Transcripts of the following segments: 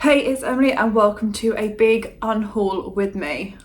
Hey, it's Emily and welcome to a big unhaul with me.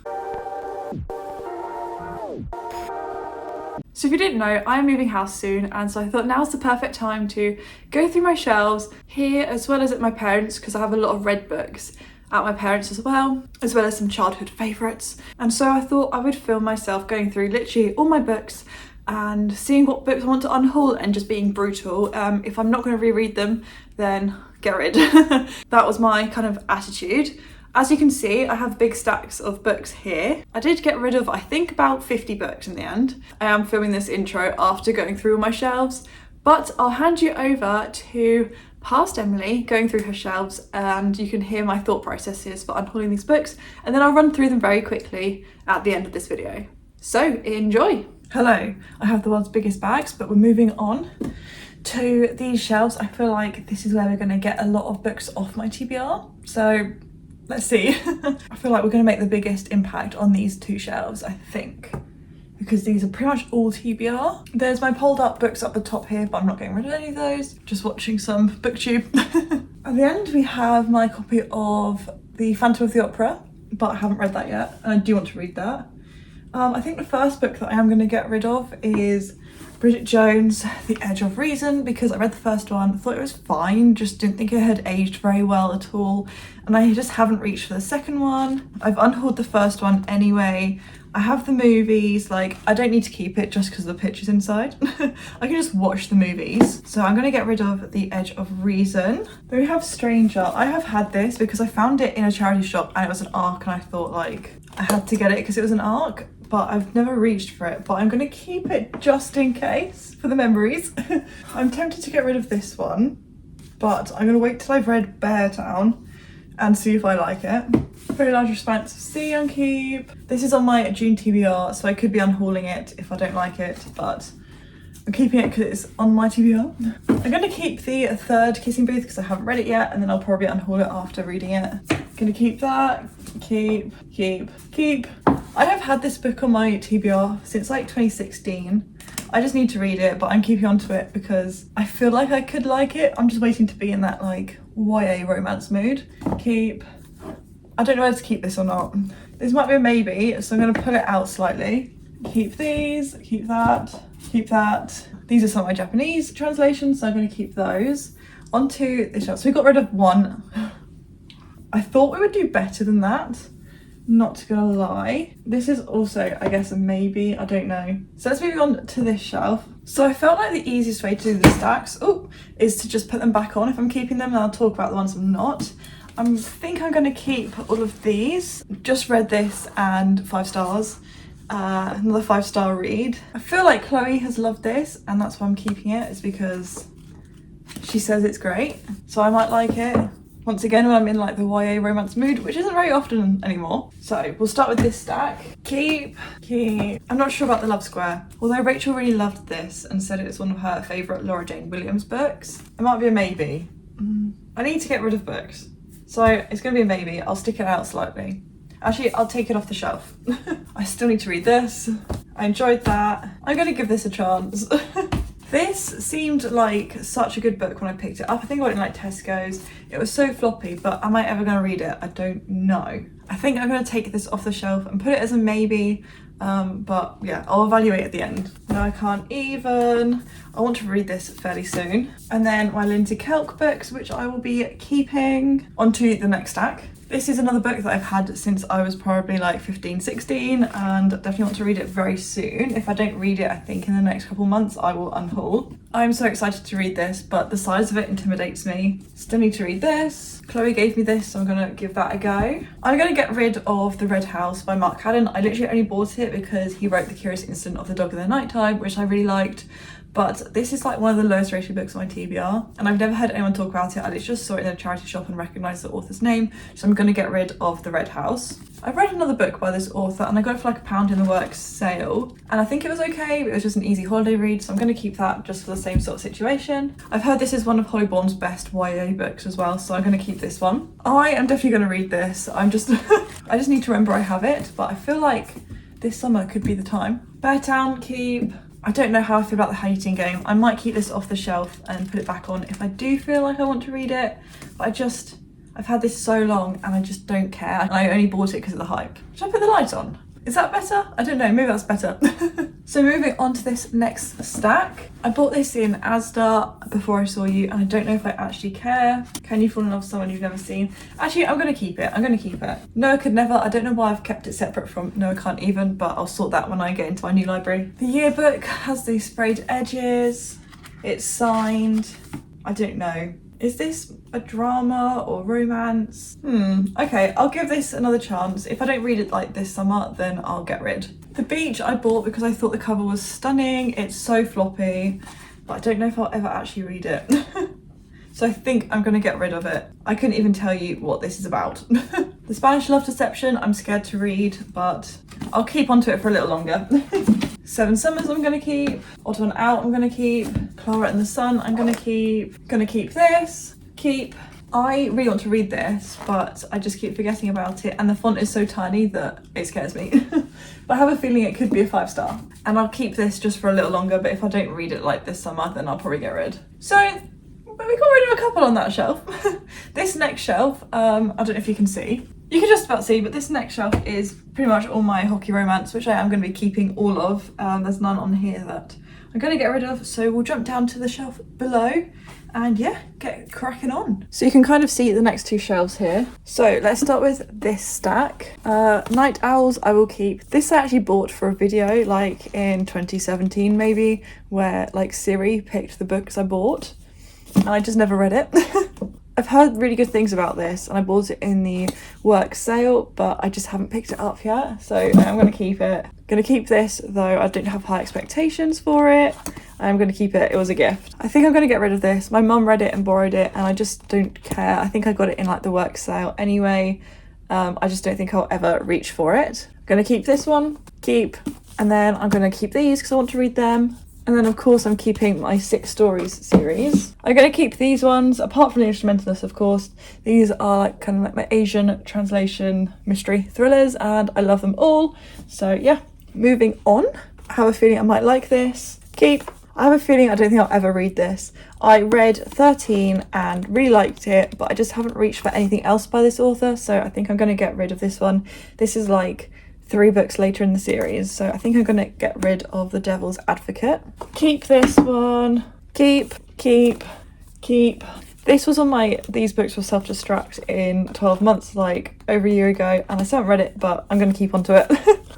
So if you didn't know, I'm moving house soon, and so I thought now's the perfect time to go through my shelves here as well as at my parents', because I have a lot of read books at my parents' as well as some childhood favourites. And so I thought I would film myself going through literally all my books and seeing what books I want to unhaul and just being brutal. If I'm not going to reread them, then get rid. That was my kind of attitude. As you can see, I have big stacks of books here. I did get rid of, I think, about 50 books in the end. I am filming this intro after going through all my shelves, but I'll hand you over to past Emily going through her shelves, and you can hear my thought processes for unhauling these books, and then I'll run through them very quickly at the end of this video. So enjoy! Hello, I have the world's biggest bags, but we're moving on to these shelves. I feel like this is where we're going to get a lot of books off my TBR, so let's see. I feel like we're going to make the biggest impact on these two shelves, I think, because these are pretty much all TBR. There's my pulled up books up the top here, but I'm not getting rid of any of those, just watching some booktube. At the end we have my copy of The Phantom of the Opera, but I haven't read that yet and I do want to read that. I think the first book that I am going to get rid of is Bridget Jones' The Edge of Reason, because I read the first one, thought it was fine, just didn't think it had aged very well at all, and I just haven't reached for the second one. I've unhauled the first one anyway. I have the movies, like I don't need to keep it just because of the pictures inside. I can just watch the movies. So I'm going to get rid of The Edge of Reason. Then we have Stranger. I have had this because I found it in a charity shop and it was an ARC, and I thought like I had to get it because it was an ARC. But I've never reached for it, but I'm going to keep it just in case for the memories. I'm tempted to get rid of this one, but I'm going to wait till I've read Beartown and see if I like it. Very Large Expanse of Sea on keep. This is on my June TBR, so I could be unhauling it if I don't like it, but I'm keeping it because it's on my TBR. I'm going to keep the third Kissing Booth because I haven't read it yet, and then I'll probably unhaul it after reading it. Going to keep that. Keep. I have had this book on my TBR since like 2016. I just need to read it, but I'm keeping on to it because I feel like I could like it. I'm just waiting to be in that like YA romance mood. Keep. I don't know whether to keep this or not. This might be a maybe, so I'm going to pull it out slightly. Keep these, keep that, keep that. These are some of my Japanese translations, so I'm going to keep those. Onto the shelf. So we got rid of one. I thought we would do better than that, not gonna lie. This is also, I guess, a maybe, I don't know. So let's move on to this shelf. So I felt like the easiest way to do the stacks is to just put them back on if I'm keeping them, and I'll talk about the ones I'm not. I think I'm gonna keep all of these. Just read this and 5 stars. Another 5-star read. I feel like Chloe has loved this, and that's why I'm keeping it, is because she says it's great. So I might like it. Once again, when I'm in like the YA romance mood, which isn't very often anymore. So we'll start with this stack. Keep. I'm not sure about the Love Square. Although Rachel really loved this and said it was one of her favourite Laura Jane Williams books. It might be a maybe. I need to get rid of books. So it's going to be a maybe. I'll stick it out slightly. Actually, I'll take it off the shelf. I still need to read this. I enjoyed that. I'm going to give this a chance. This seemed like such a good book when I picked it up. I think I got it in like Tesco's. It was so floppy, but am I ever going to read it? I don't know. I think I'm going to take this off the shelf and put it as a maybe, but yeah, I'll evaluate at the end. No, I can't even. I want to read this fairly soon. And then my Lindsay Kelk books, which I will be keeping. Onto the next stack. This is another book that I've had since I was probably like 15, 16, and definitely want to read it very soon. If I don't read it, I think in the next couple months, I will unhaul. I'm so excited to read this, but the size of it intimidates me. Still need to read this. Chloe gave me this, so I'm gonna give that a go. I'm gonna get rid of The Red House by Mark Haddon. I literally only bought it because he wrote The Curious Incident of the Dog in the Nighttime, which I really liked. But this is like one of the lowest rated books on my TBR, and I've never heard anyone talk about it. I literally just saw it in a charity shop and recognised the author's name, so I'm going to get rid of The Red House. I've read another book by this author and I got it for like £1 in the works sale, and I think it was okay, but it was just an easy holiday read, so I'm going to keep that just for the same sort of situation. I've heard this is one of Holly Bourne's best YA books as well, so I'm going to keep this one. I am definitely going to read this. I just need to remember I have it, but I feel like this summer could be the time. Beartown, keep. I don't know how I feel about the hating game. I might keep this off the shelf and put it back on if I do feel like I want to read it, but I I've had this so long and I just don't care. I only bought it because of the hype. Should I put the light on? Is that better? I don't know, maybe that's better. So moving on to this next stack. I bought this in Asda before I saw you, and I don't know if I actually care. Can you fall in love with someone you've never seen? Actually, I'm gonna keep it. I'm gonna keep it. Noah Could Never. I don't know why I've kept it separate from Noah Can't Even, but I'll sort that when I get into my new library. The yearbook has these sprayed edges. It's signed. I don't know. Is this a drama or romance? Okay, I'll give this another chance. If I don't read it like this summer, then I'll get rid. The Beach I bought because I thought the cover was stunning. It's so floppy, but I don't know if I'll ever actually read it. So I think I'm gonna get rid of it. I couldn't even tell you what this is about. The Spanish Love Deception, I'm scared to read, but I'll keep onto it for a little longer. Seven Summers I'm gonna keep. Odd One Out I'm gonna keep. Clara and the Sun I'm gonna keep. Gonna keep this. Keep. I really want to read this, but I just keep forgetting about it, and the font is so tiny that it scares me. But I have a feeling it could be a 5-star. And I'll keep this just for a little longer, but if I don't read it like this summer, then I'll probably get rid. So, but we got rid of a couple on that shelf. This next shelf, I don't know if you can see. You can just about see, but this next shelf is pretty much all my hockey romance, which I am going to be keeping all of. There's none on here that I'm going to get rid of, so we'll jump down to the shelf below and yeah, get cracking on. So you can kind of see the next two shelves here. So let's start with this stack. Night Owls I will keep. This I actually bought for a video like in 2017 maybe, where like Siri picked the books I bought and I just never read it. I've heard really good things about this and I bought it in the work sale, but I just haven't picked it up yet, so I'm going to keep it. Going to keep this though I don't have high expectations for it. I'm going to keep it, it was a gift. I think I'm going to get rid of this. My mum read it and borrowed it and I just don't care. I think I got it in like the work sale anyway. I just don't think I'll ever reach for it. I'm going to keep this one, keep, and then I'm going to keep these because I want to read them. And then of course I'm keeping my 6 Stories series. I'm going to keep these ones, apart from the Instrumentalist of course. These are like kind of like my Asian translation mystery thrillers and I love them all. So yeah, moving on. I have a feeling I might like this. Keep. I have a feeling I don't think I'll ever read this. I read 13 and really liked it, but I just haven't reached for anything else by this author, so I think I'm going to get rid of this one. This is like 3 books later in the series, so I think I'm going to get rid of The Devil's Advocate. Keep this one. Keep. This was on these books were self-destruct in 12 months, like over a year ago, and I still haven't read it, but I'm going to keep onto it.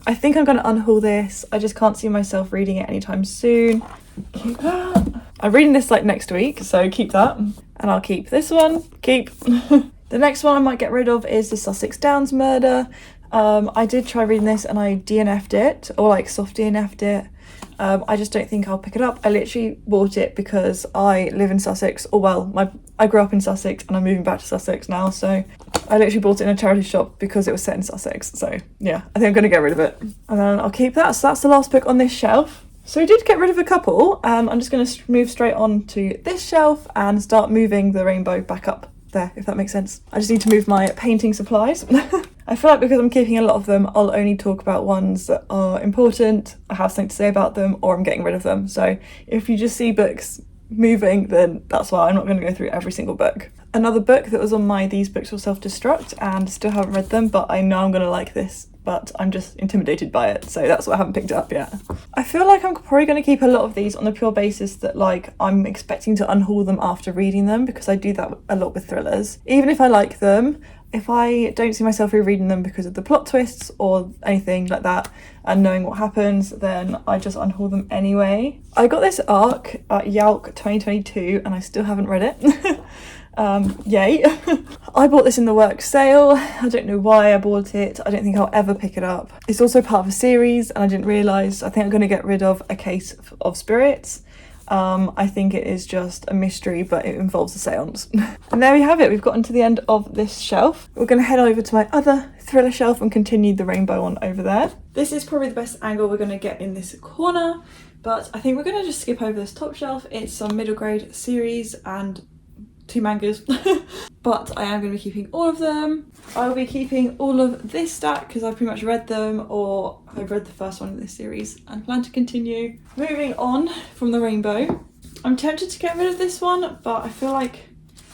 I think I'm going to unhaul this. I just can't see myself reading it anytime soon. Keep that. I'm reading this like next week, so keep that. And I'll keep this one. Keep. The next one I might get rid of is The Sussex Downs Murder. I did try reading this and I DNF'd it, or like soft DNF'd it. I just don't think I'll pick it up. I literally bought it because I live in Sussex, or well, I grew up in Sussex and I'm moving back to Sussex now, so I literally bought it in a charity shop because it was set in Sussex. So yeah, I think I'm going to get rid of it. And then I'll keep that. So that's the last book on this shelf. So we did get rid of a couple, and I'm just going to move straight on to this shelf and start moving the rainbow back up there, if that makes sense. I just need to move my painting supplies. I feel like because I'm keeping a lot of them, I'll only talk about ones that are important, I have something to say about them, or I'm getting rid of them. So if you just see books moving, then that's why. I'm not going to go through every single book. Another book that was on my These Books Will Self-Destruct, and still haven't read them, but I know I'm going to like this, but I'm just intimidated by it, so that's why I haven't picked it up yet. I feel like I'm probably going to keep a lot of these on the pure basis that like I'm expecting to unhaul them after reading them, because I do that a lot with thrillers. Even if I like them, if I don't see myself rereading them because of the plot twists or anything like that and knowing what happens, then I just unhaul them anyway. I got this ARC at Yalk 2022 and I still haven't read it. Yay. I bought this in the work sale. I don't know why I bought it. I don't think I'll ever pick it up. It's also part of a series and I didn't realise. I think I'm going to get rid of A Case of Spirits. I think it is just a mystery, but it involves a seance. And there we have it. We've gotten to the end of this shelf. We're going to head over to my other thriller shelf and continue the rainbow one over there. This is probably the best angle we're going to get in this corner, but I think we're going to just skip over this top shelf. It's some middle grade series and 2 mangas, but I am going to be keeping all of them. I will be keeping all of this stack because I've pretty much read them, or I've read the first one in this series and plan to continue. Moving on from the rainbow, I'm tempted to get rid of this one, but I feel like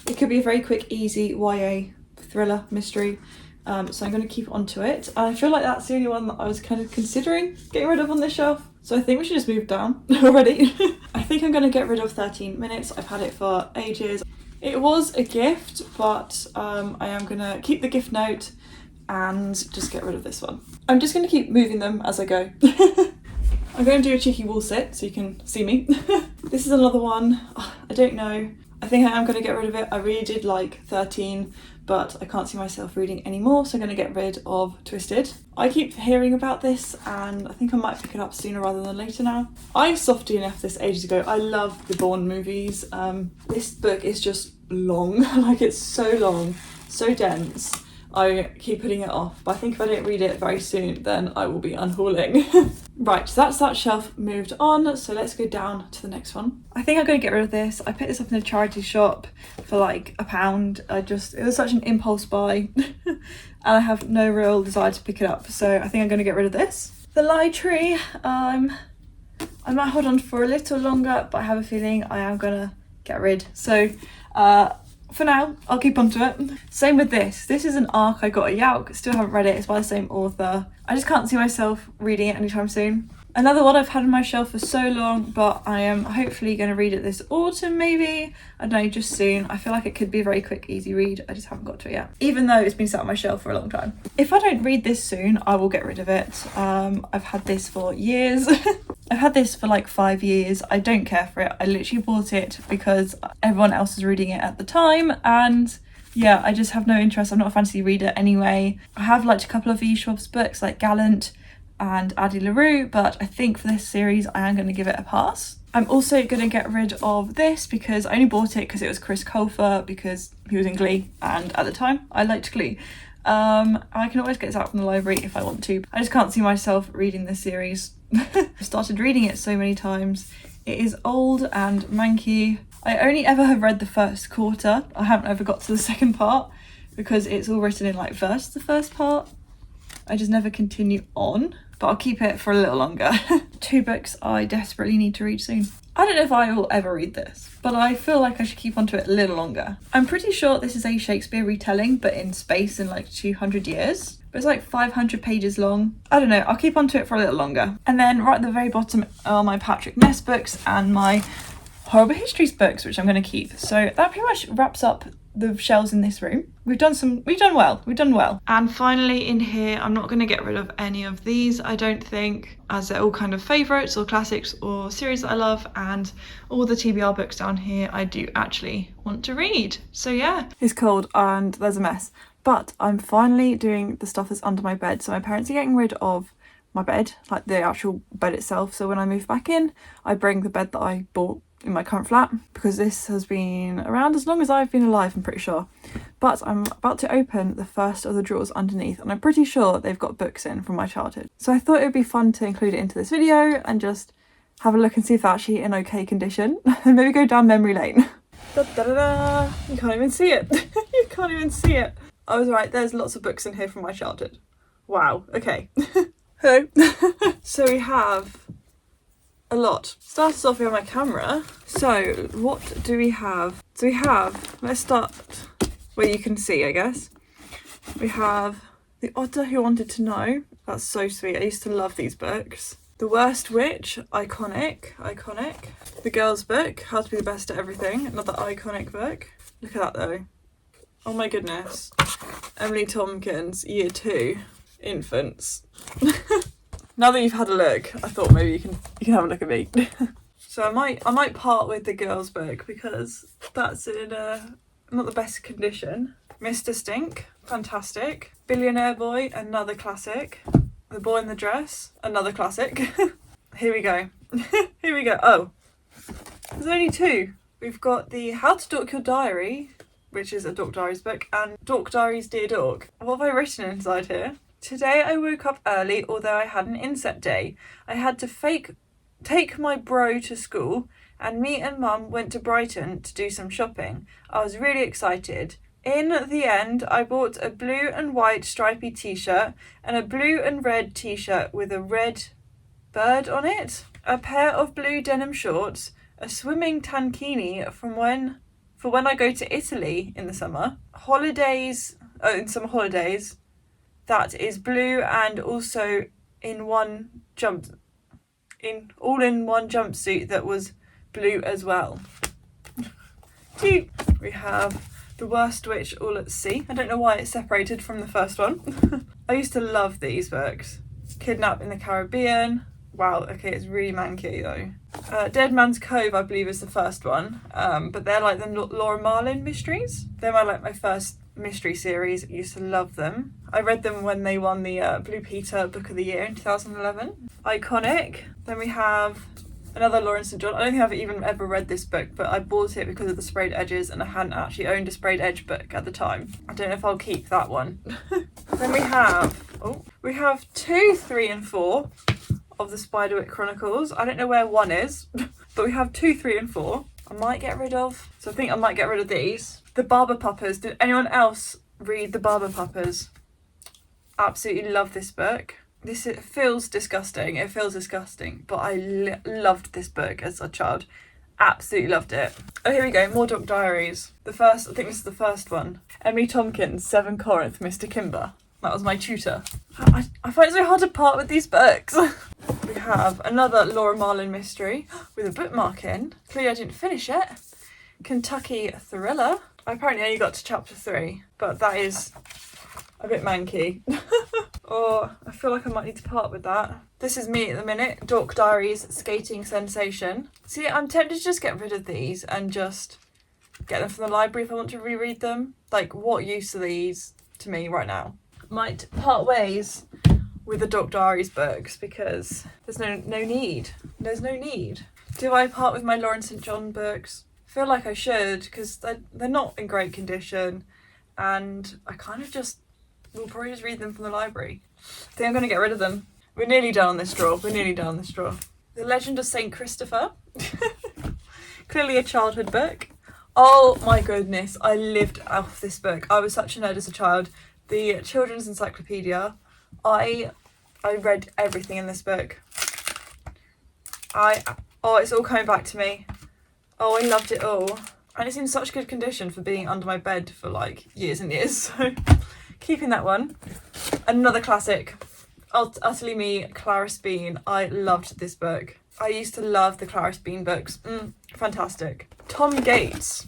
it could be a very quick, easy YA thriller mystery. So I'm going to keep onto it. I feel like that's the only one that I was kind of considering getting rid of on this shelf. So I think we should just move down already. I think I'm going to get rid of 13 Minutes. I've had it for ages. It was a gift, but I am going to keep the gift note and just get rid of this one. I'm just going to keep moving them as I go. I'm going to do a cheeky wall sit so you can see me. This is another one. I don't know. I think I am going to get rid of it. I really did like 13, but I can't see myself reading anymore, so I'm going to get rid of Twisted. I keep hearing about this and I think I might pick it up sooner rather than later now. I softy enough this ages ago. I love the Bourne movies. This book is just long, like it's so long, so dense. I keep putting it off, but I think if I don't read it very soon, then I will be unhauling. Right, so that's that shelf moved on, so let's go down to the next one. I think I'm going to get rid of this. I picked this up in a charity shop for like £1. It was such an impulse buy, and I have no real desire to pick it up, so I think I'm going to get rid of this. The Lie Tree, I might hold on for a little longer, but I have a feeling I am going to get rid. So, for now, I'll keep onto it. Same with this. This is an ARC I got at Yauk. Still haven't read it. It's by the same author. I just can't see myself reading it anytime soon. Another one I've had on my shelf for so long, but I am hopefully going to read it this autumn maybe. I don't know, just soon. I feel like it could be a very quick, easy read. I just haven't got to it yet. Even though it's been sat on my shelf for a long time. If I don't read this soon, I will get rid of it. I've had this for years. I've had this for like 5 years. I don't care for it. I literally bought it because everyone else was reading it at the time, and yeah, I just have no interest. I'm not a fantasy reader anyway. I have liked a couple of E. Schwab's books like Gallant and Addie LaRue, but I think for this series I am going to give it a pass. I'm also going to get rid of this because I only bought it because it was Chris Colfer, because he was in Glee, and at the time I liked Glee. I can always get this out from the library if I want to. I just can't see myself reading this series. I've started reading it so many times. It is old and manky. I only ever have read the first quarter. I haven't ever got to the second part because it's all written in like verse, the first part. I just never continue on, but I'll keep it for a little longer. 2 books I desperately need to read soon. I don't know if I will ever read this, but I feel like I should keep onto it a little longer. I'm pretty sure this is a Shakespeare retelling, but in space in like 200 years. But it's like 500 pages long. I don't know, I'll keep onto it for a little longer. And then right at the very bottom are my Patrick Ness books and my Horrible Histories books, which I'm going to keep. So that pretty much wraps up the shelves in this room. We've done well. And finally in here, I'm not going to get rid of any of these, I don't think, as they're all kind of favourites or classics or series that I love, and all the TBR books down here I do actually want to read. So yeah. It's cold and there's a mess, but I'm finally doing the stuff that's under my bed. So my parents are getting rid of my bed, like the actual bed itself. So when I move back in, I bring the bed that I bought in my current flat, because this has been around as long as I've been alive, I'm pretty sure. But I'm about to open the first of the drawers underneath, and I'm pretty sure they've got books in from my childhood. So I thought it would be fun to include it into this video and just have a look and see if they're actually in okay condition, and maybe go down memory lane. Da, da, da, da. You can't even see it. You can't even see it. I was right, there's lots of books in here from my childhood. Wow, okay. Hello. So we have a lot. Start us off with my camera. So what do we have? So we have, let's start where you can see, I guess. We have The Otter Who Wanted to Know. That's so sweet. I used to love these books. The Worst Witch, iconic. The Girls Book, How to Be the Best at Everything, another iconic book. Look at that though. Oh my goodness. Emily Tompkins, Year 2, Infants. Now that you've had a look, I thought maybe you can have a look at me. So I might part with the Girls Book because that's in not the best condition. Mr. Stink, fantastic. Billionaire Boy, another classic. The Boy in the Dress, another classic. Here we go. Here we go. Oh, there's only 2. We've got the How to Dork Your Diary, which is a Dork Diaries book, and Dork Diaries Dear Dork. What have I written inside here? Today I woke up early, although I had an inset day. I had to take my bro to school, and me and Mum went to Brighton to do some shopping. I was really excited. In the end, I bought a blue and white stripy t-shirt and a blue and red t-shirt with a red bird on it, a pair of blue denim shorts, a swimming tankini for when I go to Italy in the summer, holidays in summer holidays. That is blue and also in one all in one jumpsuit that was blue as well. We have The Worst Witch All at Sea. I don't know why it's separated from the first one. I used to love these books. Kidnap in the Caribbean. Wow, okay, it's really manky though. Dead Man's Cove, I believe, is the first one. But they're like the Laura Marlin mysteries. They're my first mystery series. I used to love them. I read them when they won the Blue Peter Book of the Year in 2011. Iconic. Then we have another Laura St. John. I don't think I've even ever read this book, but I bought it because of the sprayed edges and I hadn't actually owned a sprayed edge book at the time. I don't know if I'll keep that one. Then we have 2, 3 and 4 of the Spiderwick Chronicles. I don't know where 1 is, but we have 2, 3 and 4. I might get rid of. So I think I might get rid of these. The Barber Puppers. Did anyone else read The Barber Puppers? Absolutely love this book. It feels disgusting. It feels disgusting, but I loved this book as a child. Absolutely loved it. Oh, here we go. More Doc Diaries. I think this is the first one. Emily Tompkins, 7 Corinth, Mr. Kimber. That was my tutor. I find it so hard to part with these books. We have another Laura Marlin mystery with a bookmark in. Clearly I didn't finish it. Kentucky Thriller. I apparently only got to chapter 3, but that is a bit manky. Or I feel like I might need to part with that. This is me at the minute. Doc Diaries Skating Sensation. See, I'm tempted to just get rid of these and just get them from the library if I want to reread them. Like, what use are these to me right now? Might part ways with the Doc Diaries books because there's no need. There's no need. Do I part with my Lauren St. John books? I feel like I should because they're not in great condition and I kind of just will probably just read them from the library. I think I'm going to get rid of them. We're nearly done on this drawer. The Legend of St. Christopher. Clearly a childhood book. Oh my goodness, I lived off this book. I was such a nerd as a child. The Children's Encyclopedia. I read everything in this book. It's all coming back to me. Oh, I loved it all. And it's in such good condition for being under my bed for like years and years. So keeping that one. Another classic. Utterly Me, Clarice Bean. I loved this book. I used to love the Clarice Bean books. Fantastic. Tom Gates.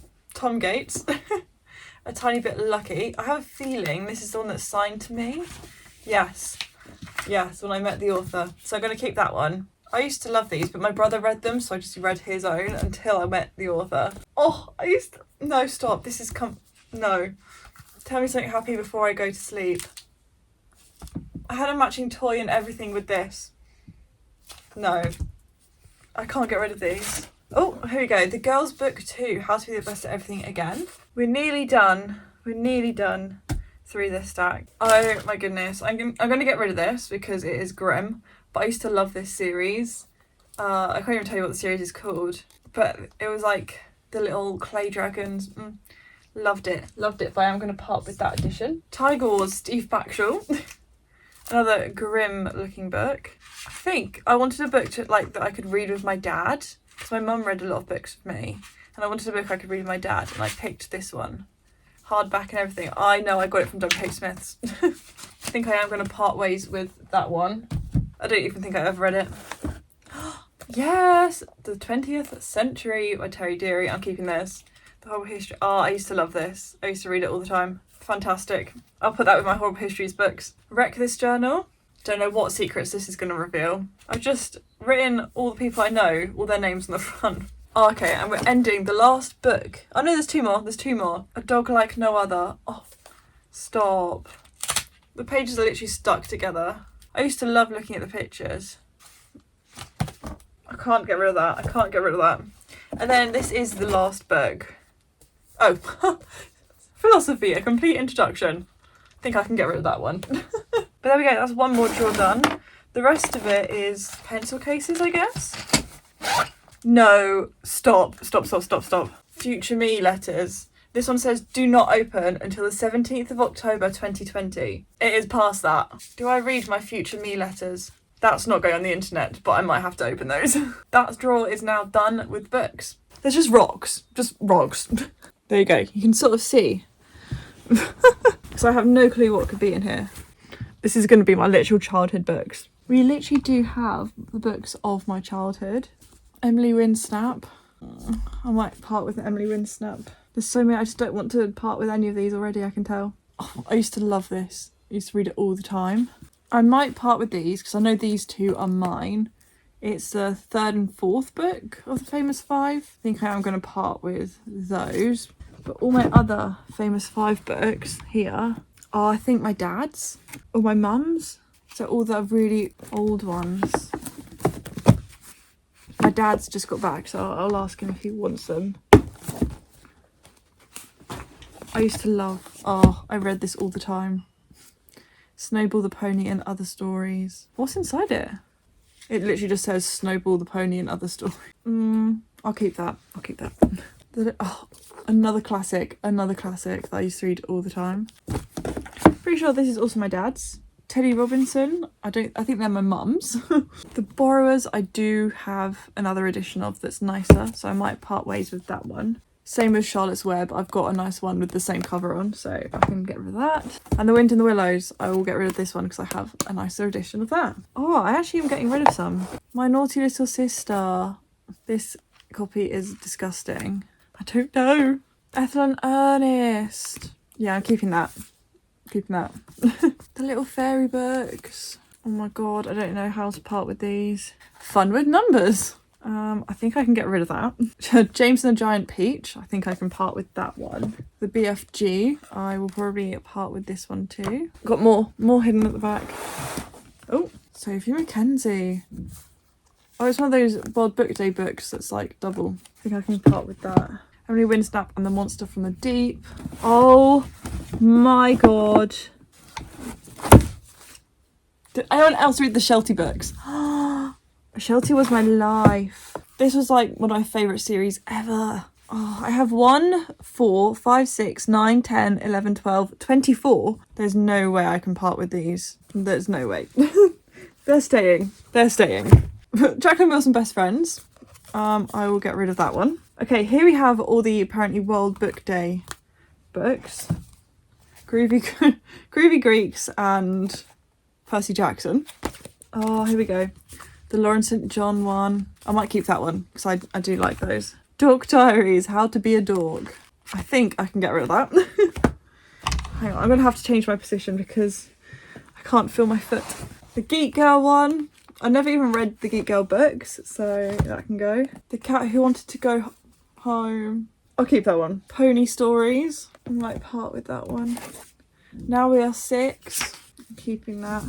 A Tiny Bit Lucky. I have a feeling this is the one that's signed to me. Yes, when I met the author. So I'm going to keep that one. I used to love these, but my brother read them, so I just read his own until I met the author. Oh, no, stop. This is no. Tell me something happy before I go to sleep. I had a matching toy and everything with this. No. I can't get rid of these. Oh, here we go. The Girls Book 2, How to Be the Best at Everything Again. We're nearly done through this stack. Oh my goodness. I'm going to get rid of this because it is grim. But I used to love this series. I can't even tell you what the series is called. But it was like the little clay dragons. Loved it, but I am going to part with that edition. Tiger Wars, Steve Backshall. Another grim looking book. I think I wanted a book that I could read with my dad. Because my mum read a lot of books with me. And I wanted a book I could read with my dad. And I picked this one. Hardback and everything. I know I got it from W.H. Smith's. I think I am going to part ways with that one. I don't even think I ever read it. Yes! The 20th Century by Terry Deary. I'm keeping this. The Horrible History. Oh, I used to love this. I used to read it all the time. Fantastic. I'll put that with my Horrible Histories books. Wreck This Journal. Don't know what secrets this is going to reveal. I've just written all the people I know, all their names on the front. Oh, okay, and we're ending the last book. Oh no, there's two more. A Dog Like No Other. Oh, stop. The pages are literally stuck together. I used to love looking at the pictures. I can't get rid of that. And then this is the last book. Oh, Philosophy, A Complete Introduction. I think I can get rid of that one. But there we go, that's one more drawer done. The rest of it is pencil cases, I guess. No, stop. Future Me letters. This one says, do not open until the 17th of October 2020. It is past that. Do I read my Future Me letters? That's not going on the internet, but I might have to open those. That drawer is now done with books. There's just rocks. There you go. You can sort of see. So I have no clue what could be in here. This is going to be my literal childhood books. We literally do have the books of my childhood. Emily Winsnap. I might part with Emily Winsnap. There's so many, I just don't want to part with any of these already, I can tell. Oh, I used to love this. I used to read it all the time. I might part with these because I know these two are mine. It's the 3rd and 4th book of the Famous Five. I think I am going to part with those. But all my other Famous Five books here are, I think, my dad's or my mum's. So all the really old ones. My dad's just got back, so I'll ask him if he wants them. I used to love, I read this all the time. Snowball the Pony and Other Stories. What's inside it? It literally just says Snowball the Pony and Other Stories. I'll keep that. I'll keep that. Oh, another classic that I used to read all the time. Pretty sure this is also my dad's. Teddy Robinson. I think they're my mum's. The Borrowers I do have another edition of that's nicer, so I might part ways with that one. Same with Charlotte's Web. I've got a nice one with the same cover on, so I can get rid of that. And The Wind in the Willows, I will get rid of this one because I have a nicer edition of that. Oh, I actually am getting rid of some. My Naughty Little Sister. This copy is disgusting. I don't know. Ethel and Ernest. Yeah, I'm keeping that. Keeping that. The Little Fairy books. Oh my god, I don't know how to part with these. Fun with Numbers. I think I can get rid of that. James and the Giant Peach. I think I can part with that one. The BFG. I will probably part with this one too. Got more hidden at the back. Oh, Sophie Mackenzie. Oh, it's one of those World Book Day books that's like double. I think I can part with that. Emily Winsnap and the Monster from the Deep. Oh my god. Did anyone else read the Sheltie books? Sheltie was my life. This was like one of my favourite series ever. Oh, I have 1, 4, 5, 6, 9, 10, 11, 12, 24. There's no way I can part with these. There's no way. They're staying. They're staying. Jacqueline Wilson Best Friends. I will get rid of that one. Okay, here we have all the apparently World Book Day books. Groovy Greeks and Percy Jackson. Oh, here we go. The Lawrence St. John one. I might keep that one because I do like those. Dork Diaries, How to Be a Dork. I think I can get rid of that. Hang on, I'm going to have to change my position because I can't feel my foot. The Geek Girl one. I never even read the Geek Girl books, so that can go. The Cat Who Wanted to Go Home. I'll keep that one. Pony Stories. I might part with that one. Now We Are 6. I'm keeping that.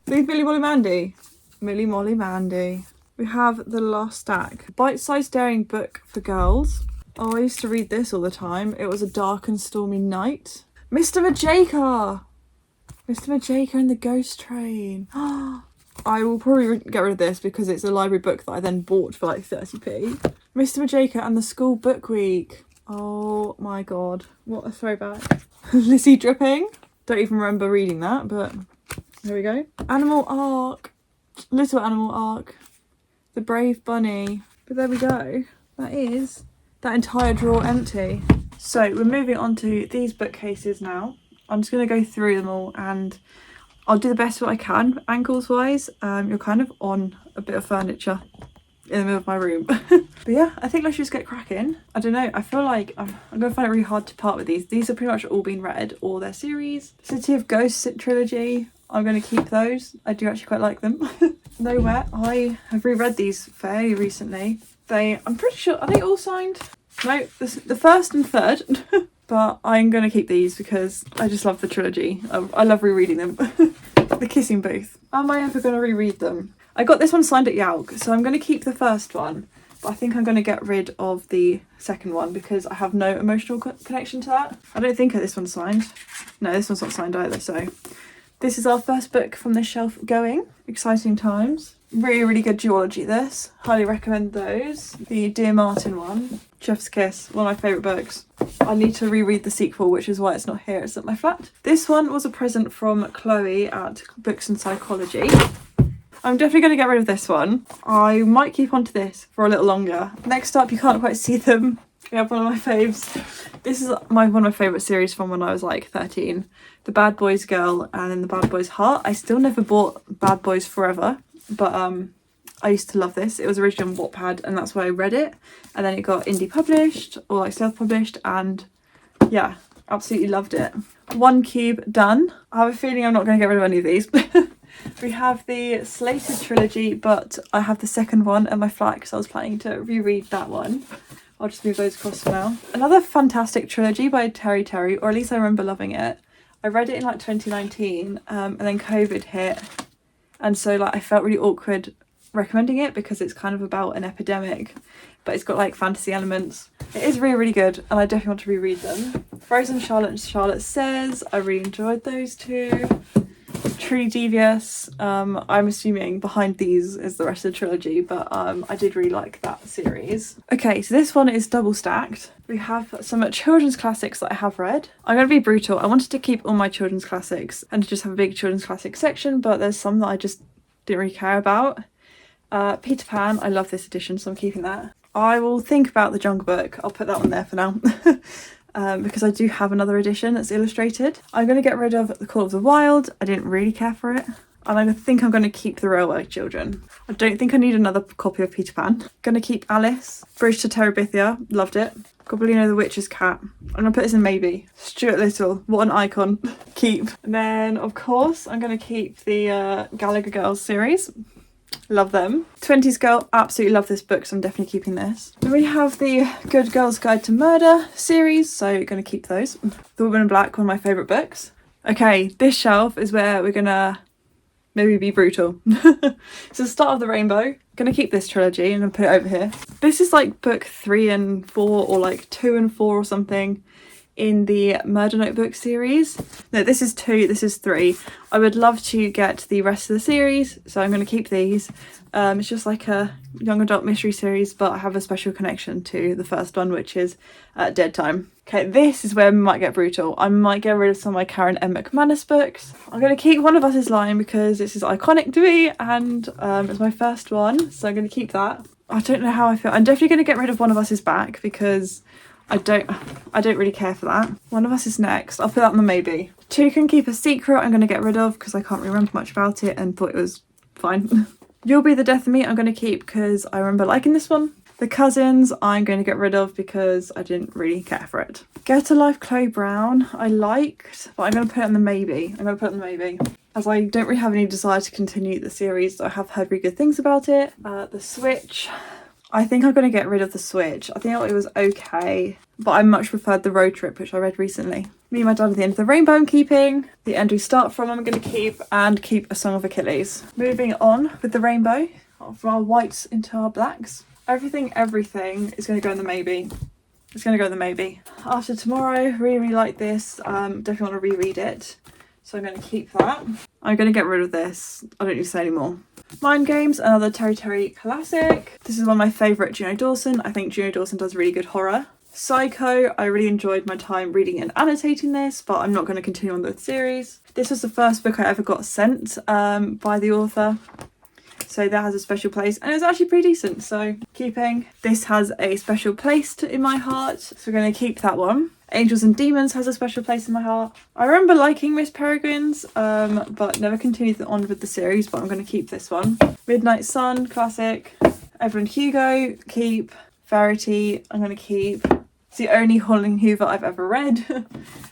Leave Millie Molly Mandy. Millie Molly Mandy. We have The Last Stack. Bite-sized daring book for girls. Oh, I used to read this all the time. It was a dark and stormy night. Mr. Majaka. Mr. Majaka and the Ghost Train. I will probably get rid of this because it's a library book that I then bought for like 30p. Mr. Majaka and the School Book Week. Oh my god, what a throwback. Lizzie Dripping. Don't even remember reading that, but here we go. Animal Ark. Little Animal Ark. The Brave Bunny. But there we go. That is that entire drawer empty. So we're moving on to these bookcases now. I'm just going to go through them all and I'll do the best what I can ankles wise. You're kind of on a bit of furniture in the middle of my room. But yeah, I think let's just get cracking. I don't know, I feel like I'm going to find it really hard to part with these. These have pretty much all been read, or their series. City of Ghosts trilogy, I'm going to keep those. I do actually quite like them. Nowhere, I have reread these fairly recently. I'm pretty sure, are they all signed? No, the first and third. But I'm going to keep these because I just love the trilogy. I love rereading them. The Kissing Booth. Am I ever going to reread them? I got this one signed at Yauk, so I'm going to keep the first one. But I think I'm going to get rid of the second one because I have no emotional connection to that. I don't think this one's signed. No, this one's not signed either, so. This is our first book from this shelf going. Exciting times. Really, really good duology, this. Highly recommend those. The Dear Martin one. Chef's Kiss, one of my favourite books. I need to reread the sequel, which is why it's not here, it's at my flat. This one was a present from Chloe at Books and Psychology. I'm definitely going to get rid of this one. I might keep on to this for a little longer. Next up, you can't quite see them We have one of my faves. This is one of my favourite series from when I was like 13. The Bad Boys Girl and then the Bad Boys Heart. I still never bought Bad Boys Forever, but I used to love this. It was originally on Wattpad and that's where I read it. And then it got indie published or like self-published, and yeah, absolutely loved it. One cube done. I have a feeling I'm not going to get rid of any of these. We have the Slated trilogy, but I have the second one in my flat because I was planning to reread that one. I'll just move those across for now. Another fantastic trilogy by Terry, or at least I remember loving it. I read it in like 2019 and then COVID hit. And so like I felt really awkward recommending it because it's kind of about an epidemic, but it's got like fantasy elements. It is really, really good and I definitely want to reread them. Frozen Charlotte and Charlotte Says, I really enjoyed those two. Truly Devious, I'm assuming behind these is the rest of the trilogy, but I did really like that series. Okay, so this one is double stacked. We have some children's classics that I have read. I'm going to be brutal. I wanted to keep all my children's classics and to just have a big children's classics section, but there's some that I just didn't really care about. Peter Pan, I love this edition, so I'm keeping that. I will think about the Jungle Book. I'll put that one there for now. Because I do have another edition that's illustrated. I'm going to get rid of The Call of the Wild. I didn't really care for it. And I think I'm going to keep The Railway Children. I don't think I need another copy of Peter Pan. Going to keep Alice. Bridge to Terabithia. Loved it. Gobelino the Witch's Cat. I'm going to put this in maybe. Stuart Little. What an icon. Keep. And then, of course, I'm going to keep the Gallagher Girls series. Love them. 20s Girl, absolutely love this book, so I'm definitely keeping this. Then we have the Good Girl's Guide to Murder series, so going to keep those. The Woman in Black, one of my favourite books. Okay, this shelf is where we're going to maybe be brutal. So the Start of the Rainbow, going to keep this trilogy. I'm going to put it over here. This is like book 3 and 4 or like 2 and 4 or something in the Murder Notebook series. No, this is 2, this is 3. I would love to get the rest of the series, so I'm going to keep these. It's just like a young adult mystery series, but I have a special connection to the first one, which is Dead Time. Okay, this is where I might get brutal. I might get rid of some of my Karen M. McManus books. I'm going to keep One of Us is Lying because this is iconic to me and it's my first one, so I'm going to keep that. I don't know how I feel. I'm definitely going to get rid of One of Us is Back because I don't really care for that. One of Us is next. I'll put that on the maybe. 2 Can Keep a Secret I'm going to get rid of because I can't remember much about it and thought it was fine. You'll Be the Death of Me I'm going to keep because I remember liking this one. The Cousins I'm going to get rid of because I didn't really care for it. Get a Life Chloe Brown I liked, but I'm going to put it on the maybe. I'm going to put it on the maybe. As I don't really have any desire to continue the series. I have heard really good things about it. The Switch. I think I'm going to get rid of The Switch. I think it was okay, but I much preferred The Road Trip, which I read recently. Me and My Dad at the End of the Rainbow I'm keeping. The End We Start From I'm going to keep, and keep A Song of Achilles. Moving on with the rainbow, from our whites into our blacks. Everything is going to go in the maybe. It's going to go in the maybe. After Tomorrow, really like this. Definitely want to reread it. So I'm going to keep that. I'm going to get rid of this. I don't need to say any more. Mind Games, another Terry classic. This is one of my favourite Juno Dawson. I think Juno Dawson does really good horror. Psycho, I really enjoyed my time reading and annotating this, but I'm not going to continue on the series. This was the first book I ever got sent by the author. So that has a special place and it was actually pretty decent, so keeping. This has a special place in my heart, so we're going to keep that one. Angels and Demons has a special place in my heart. I remember liking Miss Peregrine's, but never continued on with the series, but I'm going to keep this one. Midnight Sun, classic. Evelyn Hugo, keep. Verity, I'm going to keep. It's the only Holling Hoover I've ever read.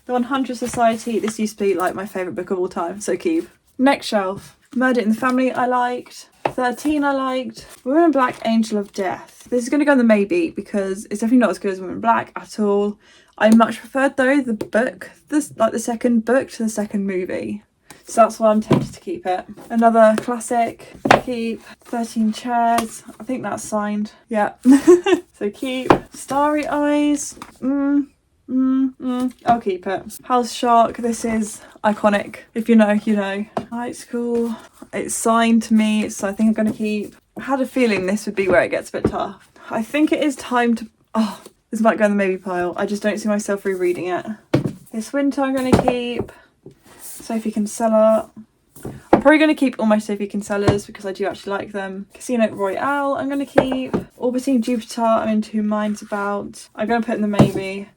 The 100 Society, this used to be like my favourite book of all time, so keep. Next shelf. Murder in the Family I liked. 13 I liked. Woman in Black, Angel of Death. This is going to go in the maybe because it's definitely not as good as Woman in Black at all. I much preferred though the book, the second book to the second movie. So that's why I'm tempted to keep it. Another classic, keep. 13 Chairs, I think that's signed. Yeah. So keep. Starry Eyes, I'll keep it. House Shark, this is iconic. If you know, you know. Night School, it's signed to me, so I think I'm going to keep. I had a feeling this would be where it gets a bit tough. I think it is time to, this might go in the maybe pile. I just don't see myself rereading it. This Winter I'm going to keep. Sophie Kinsella. I'm probably going to keep all my Sophie Kinsellas because I do actually like them. Casino Royale I'm going to keep. Orbiting Jupiter, I'm in two minds about. I'm going to put in the maybe.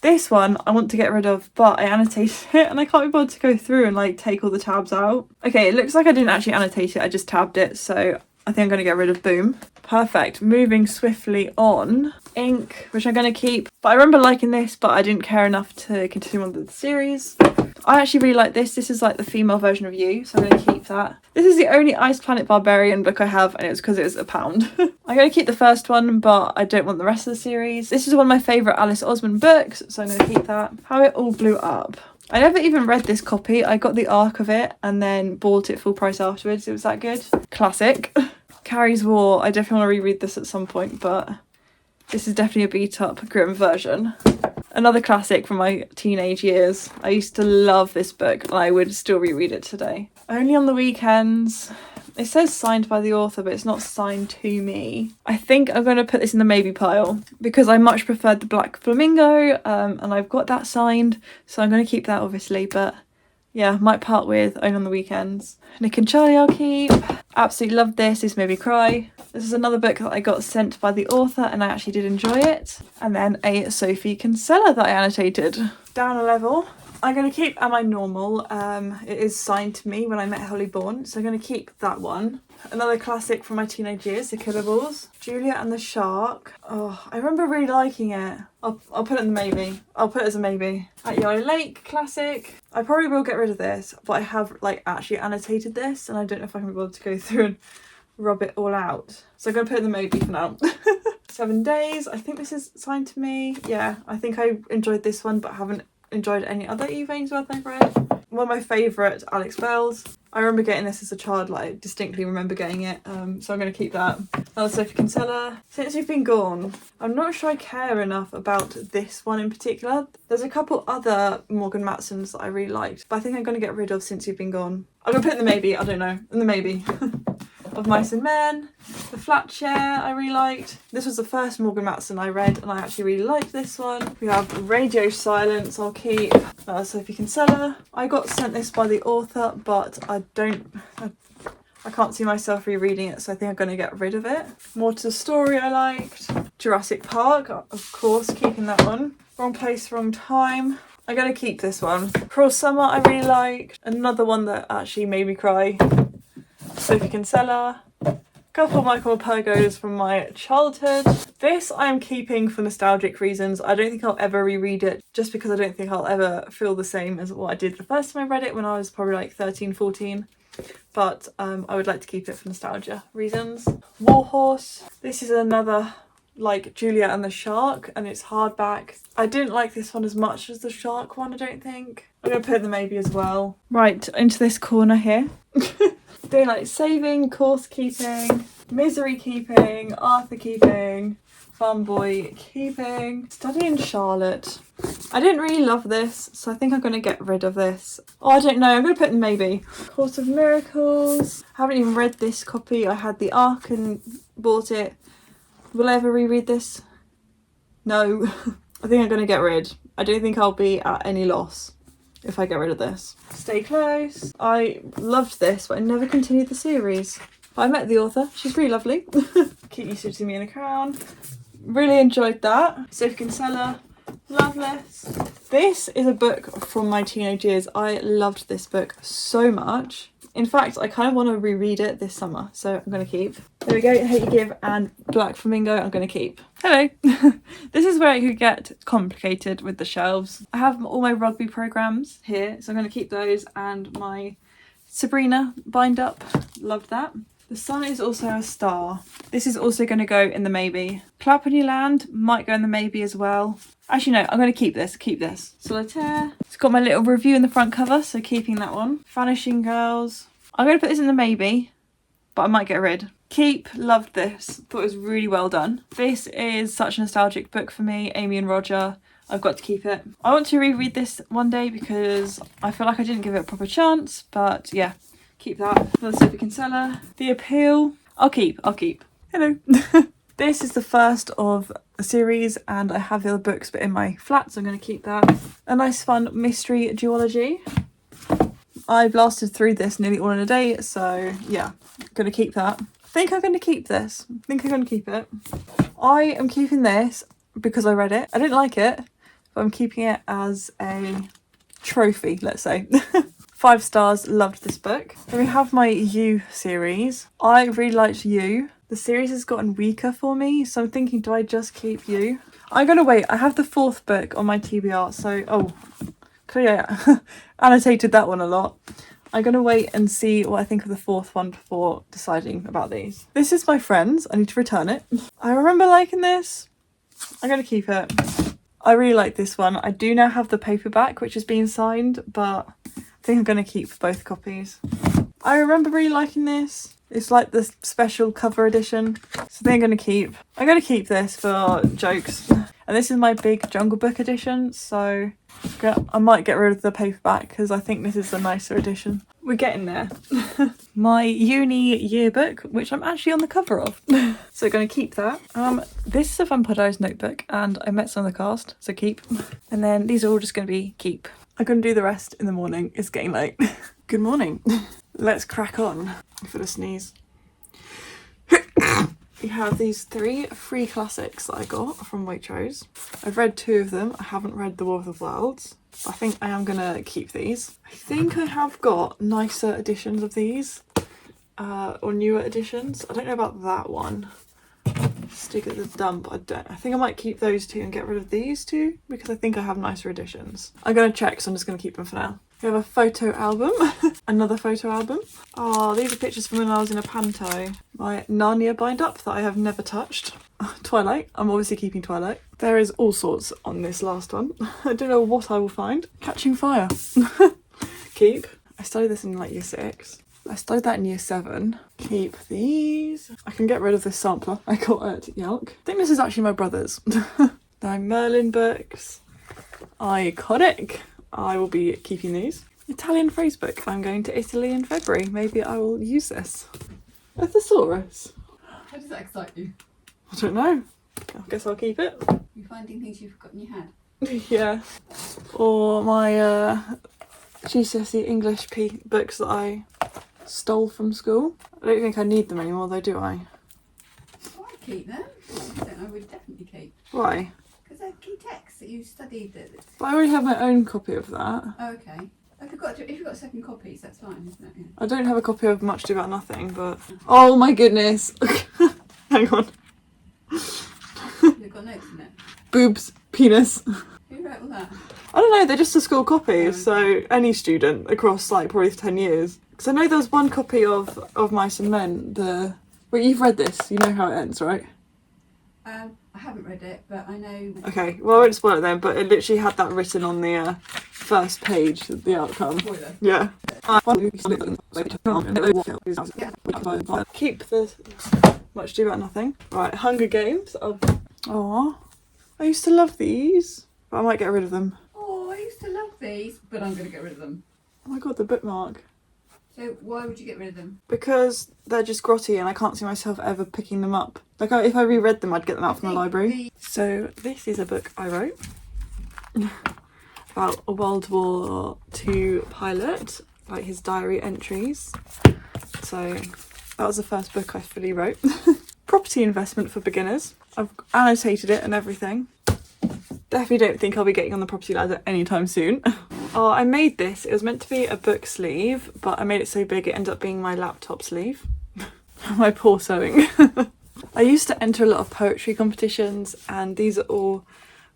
This one I want to get rid of, but I annotated it and I can't be bothered to go through and like take all the tabs out. Okay, it looks like I didn't actually annotate it, I just tabbed it, so I think I'm going to get rid of boom. Perfect. Moving swiftly on. Ink, which I'm going to keep. But I remember liking this, but I didn't care enough to continue on with the series. I actually really like this. This is like the female version of You, so I'm going to keep that. This is the only Ice Planet Barbarian book I have, and it was because it was £1. I'm going to keep the first one, but I don't want the rest of the series. This is one of my favourite Alice Osman books, so I'm going to keep that. How It All Blew Up. I never even read this copy. I got the arc of it and then bought it full price afterwards. It was that good. Classic. Carrie's War. I definitely want to reread this at some point, but this is definitely a beat up, grim version. Another classic from my teenage years. I used to love this book and I would still reread it today. Only on the Weekends. It says signed by the author, but it's not signed to me. I think I'm going to put this in the maybe pile because I much preferred the Black Flamingo, and I've got that signed, so I'm going to keep that obviously, but yeah, might part with Only on the Weekends. Nick and Charlie I'll keep. Absolutely loved this. This made me cry. This is another book that I got sent by the author and I actually did enjoy it. And then a Sophie Kinsella that I annotated. Down a level. I'm going to keep Am I Normal? It is signed to me when I met Holly Bourne, so I'm going to keep that one. Another classic from my teenage years, The Killables. Julia and the Shark. Oh, I remember really liking it. I'll put it in the maybe. I'll put it as a maybe. At Yellow Lake, classic. I probably will get rid of this, but I have like actually annotated this and I don't know if I can be bothered to go through and rub it all out. So I'm going to put it in the maybe for now. 7 Days. I think this is signed to me. Yeah, I think I enjoyed this one, but haven't enjoyed any other Eve Ainsworth I've read. One of my favourite, Alex Bells. I remember getting this as a child, like I distinctly remember getting it, so I'm going to keep that. Another Sophie Kinsella. Since You've Been Gone. I'm not sure I care enough about this one in particular. There's a couple other Morgan Matsons that I really liked, but I think I'm going to get rid of Since You've Been Gone. I'm going to put it in the maybe, I don't know, in the maybe. Of Mice and Men. The Flat Chair I really liked. This was the first Morgan Matson I read and I actually really liked this one. We have Radio Silence, I'll keep. Sophie Kinsella. I got sent this by the author, but I can't see myself rereading it, so I think I'm going to get rid of it. More to the Story I liked. Jurassic Park, of course, keeping that one. Wrong Place, Wrong Time. I'm going to keep this one. Cruel Summer I really liked. Another one that actually made me cry. Sophie Kinsella. A couple of Michael Pergos from my childhood. This I am keeping for nostalgic reasons. I don't think I'll ever reread it just because I don't think I'll ever feel the same as what I did the first time I read it when I was probably like 13, 14. But I would like to keep it for nostalgia reasons. Warhorse. This is another like Julia and the Shark and it's hardback. I didn't like this one as much as the Shark one, I don't think. I'm going to put it in the maybe as well. Right, into this corner here. Daylight Saving, Course Keeping, Misery Keeping, Arthur Keeping, Farm Boy Keeping, Studying Charlotte. I didn't really love this, so I think I'm going to get rid of this. Oh, I don't know, I'm going to put in maybe. Course of Miracles. I haven't even read this copy. I had the arc and bought it. Will I ever reread this? No. I think I'm going to get rid. I don't think I'll be at any loss if I get rid of this. Stay Close. I loved this, but I never continued the series. But I met the author. She's really lovely. Keep You Sitting Me in a Crown. Really enjoyed that. Sophie Kinsella. Loveless. This is a book from my teenage years. I loved this book so much. In fact, I kind of want to reread it this summer, so I'm going to keep. There we go, Hate You Give and Black Flamingo I'm going to keep. Hello! This is where it could get complicated with the shelves. I have all my rugby programmes here, so I'm going to keep those, and my Sabrina bind up. Loved that. The Sun Is Also a Star. This is also going to go in the maybe. Clap When You Land might go in the maybe as well. Actually, no, I'm going to keep this. Solitaire. It's got my little review in the front cover, so keeping that one. Vanishing Girls. I'm going to put this in the maybe, but I might get rid. Keep. Loved this. Thought it was really well done. This is such a nostalgic book for me. Amy and Roger. I've got to keep it. I want to reread this one day because I feel like I didn't give it a proper chance, but yeah. Keep that. Another Sophie Kinsella. The Appeal. I'll keep. Hello. This is the first of a series and I have the other books but in my flat, so I'm going to keep that. A nice fun mystery duology. I blasted through this nearly all in a day, so yeah, going to keep that. think I'm going to keep this. I think I'm going to keep it. I am keeping this because I read it. I didn't like it, but I'm keeping it as a trophy, let's say. 5 stars, loved this book. Then we have my You series. I really liked You. The series has gotten weaker for me, so I'm thinking, do I just keep You? I'm going to wait. I have the 4th book on my TBR, so, oh, yeah, annotated that one a lot. I'm going to wait and see what I think of the 4th one before deciding about these. This is my friend's. I need to return it. I remember liking this. I'm going to keep it. I really like this one. I do now have the paperback, which has been signed, but I think I'm going to keep both copies. I remember really liking this. It's like the special cover edition. So I think I'm going to keep. I'm going to keep this for jokes. And this is my big Jungle Book edition, so I might get rid of the paperback because I think this is the nicer edition. We're getting there. My uni yearbook, which I'm actually on the cover of. So going to keep that. This is a Vampire Diaries notebook and I met some of the cast, so keep. And then these are all just going to be keep. I'm going to do the rest in the morning. It's getting late. Good morning. Let's crack on. For the sneeze. We have these 3 free classics that I got from Waitrose. I've read 2 of them. I haven't read The War of the Worlds. But I think I am going to keep these. I think I have got nicer editions of these. Or newer editions. I don't know about that one. Stick at the dump. I think I might keep those 2 and get rid of these 2. Because I think I have nicer editions. I'm going to check, so I'm just going to keep them for now. We have a photo album, another photo album. Oh, these are pictures from when I was in a panto. My Narnia bind up that I have never touched. Twilight, I'm obviously keeping Twilight. There is all sorts on this last one. I don't know what I will find. Catching Fire. Keep. I studied this in like year 6. I studied that in year 7. Keep these. I can get rid of this sampler I got at Yelk. I think this is actually my brother's. The Merlin books. Iconic. I will be keeping these. Italian phrase book. I'm going to Italy in February. Maybe I will use this. A thesaurus. How does that excite you? I don't know. I guess I'll keep it. You're finding things you've forgotten you had. Yeah. Or my GCSE English books that I stole from school. I don't think I need them anymore though, do I? Oh, I'd keep them. I would definitely keep. Why? Because they're key texts that you studied. But I already have my own copy of that. Oh, okay. If you've got 2 copies, that's fine, isn't it? Yeah. I don't have a copy of Much Ado About Nothing, but... Oh my goodness! Hang on. You've got notes in it. Boobs, penis. Who wrote all that? I don't know, they're just the school copies, so any student across like probably 10 years. Because I know there was one copy of Mice and Men, well, you've read this, you know how it ends, right? I haven't read it, but I know... Okay, well I won't spoil it then, but it literally had that written on the first page, the outcome. Spoiler. Yeah. Keep the Much Ado About Nothing. Right, Hunger Games. Aww. I used to love these, but I might get rid of them. Oh, I used to love these, but I'm going to get rid of them. Oh my god, the bookmark. So why would you get rid of them? Because they're just grotty and I can't see myself ever picking them up. Like if I reread them, I'd get them out from the library. So this is a book I wrote about a World War II pilot, like his diary entries. So that was the first book I fully wrote. Property investment for beginners. I've annotated it and everything. Definitely don't think I'll be getting on the property ladder anytime soon. Oh, I made this. It was meant to be a book sleeve, but I made it so big it ended up being my laptop sleeve. My poor sewing. I used to enter a lot of poetry competitions, and these are all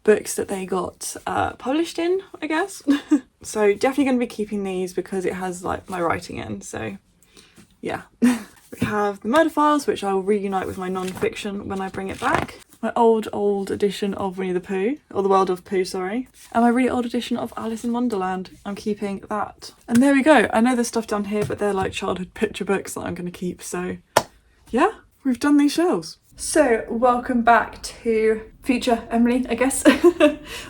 books that they got published in, I guess. So definitely going to be keeping these because it has like my writing in, so yeah. We have the Murder Files, which I will reunite with my non-fiction when I bring it back. My old edition of Winnie the Pooh, or The World of Pooh, sorry. And my really old edition of Alice in Wonderland. I'm keeping that. And there we go. I know there's stuff down here, but they're like childhood picture books that I'm going to keep. So yeah, we've done these shelves. So welcome back to future Emily, I guess.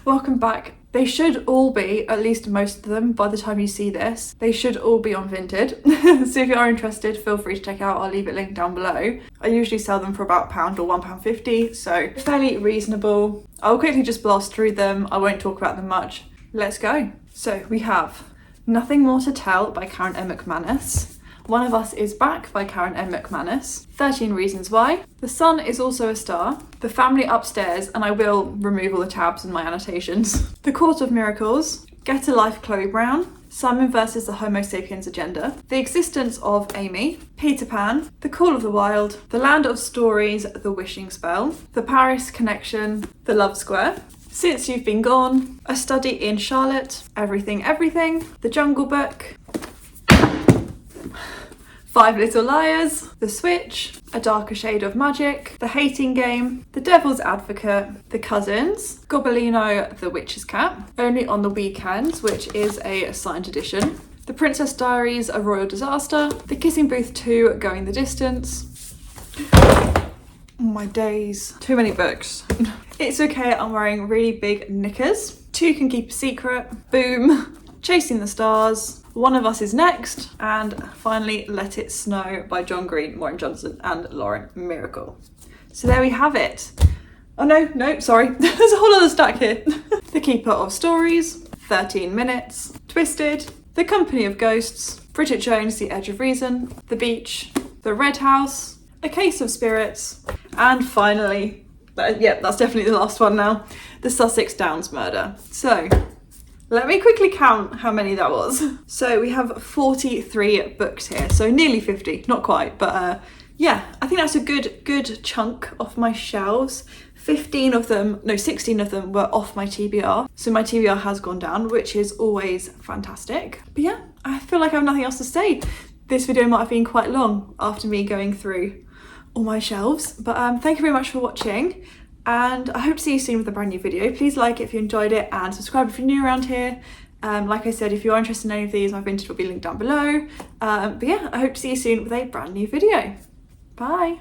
Welcome back. They should all be, at least most of them, by the time you see this, they should all be on Vinted. So if you are interested, feel free to check out. I'll leave it linked down below. I usually sell them for about £1 or £1.50, so fairly reasonable. I'll quickly just blast through them. I won't talk about them much. Let's go. So we have Nothing More to Tell by Karen M. McManus. One of Us is Back by Karen M. McManus, 13 Reasons Why, The Sun is Also a Star, The Family Upstairs, and I will remove all the tabs in my annotations, The Court of Miracles, Get a Life Chloe Brown, Simon versus the Homo sapiens Agenda, The Existence of Amy, Peter Pan, The Call of the Wild, The Land of Stories, The Wishing Spell, The Paris Connection, The Love Square, Since You've Been Gone, A Study in Charlotte, Everything Everything, The Jungle Book, 5 Little Liars, The Switch, A Darker Shade of Magic, The Hating Game, The Devil's Advocate, The Cousins, Gobelino, The Witch's Cap, Only on the Weekends, which is a signed edition, The Princess Diaries, A Royal Disaster, The Kissing Booth 2, Going the Distance. Oh my days. Too many books. It's Okay, I'm Wearing Really Big Knickers, Two Can Keep a Secret, Boom, Chasing the Stars, One of Us is Next, and finally Let It Snow by John Green, Warren Johnson and Lauren Miracle. So there we have it. Oh no, sorry. There's a whole other stack here. The Keeper of Stories, 13 Minutes, Twisted, The Company of Ghosts, Bridget Jones' The Edge of Reason, The Beach, The Red House, A Case of Spirits, and finally, that's definitely the last one now, The Sussex Downs Murder. So let me quickly count how many that was. So we have 43 books here, so nearly 50, not quite, but yeah, I think that's a good chunk off my shelves. 16 of them were off my TBR, so my TBR has gone down, which is always fantastic. But yeah, I feel like I have nothing else to say. This video might have been quite long after me going through all my shelves, but thank you very much for watching, and I hope to see you soon with a brand new video. Please like it if you enjoyed it, and subscribe if you're new around here. Like I said, if you are interested in any of these, my vintage will be linked down below. But yeah, I hope to see you soon with a brand new video. Bye.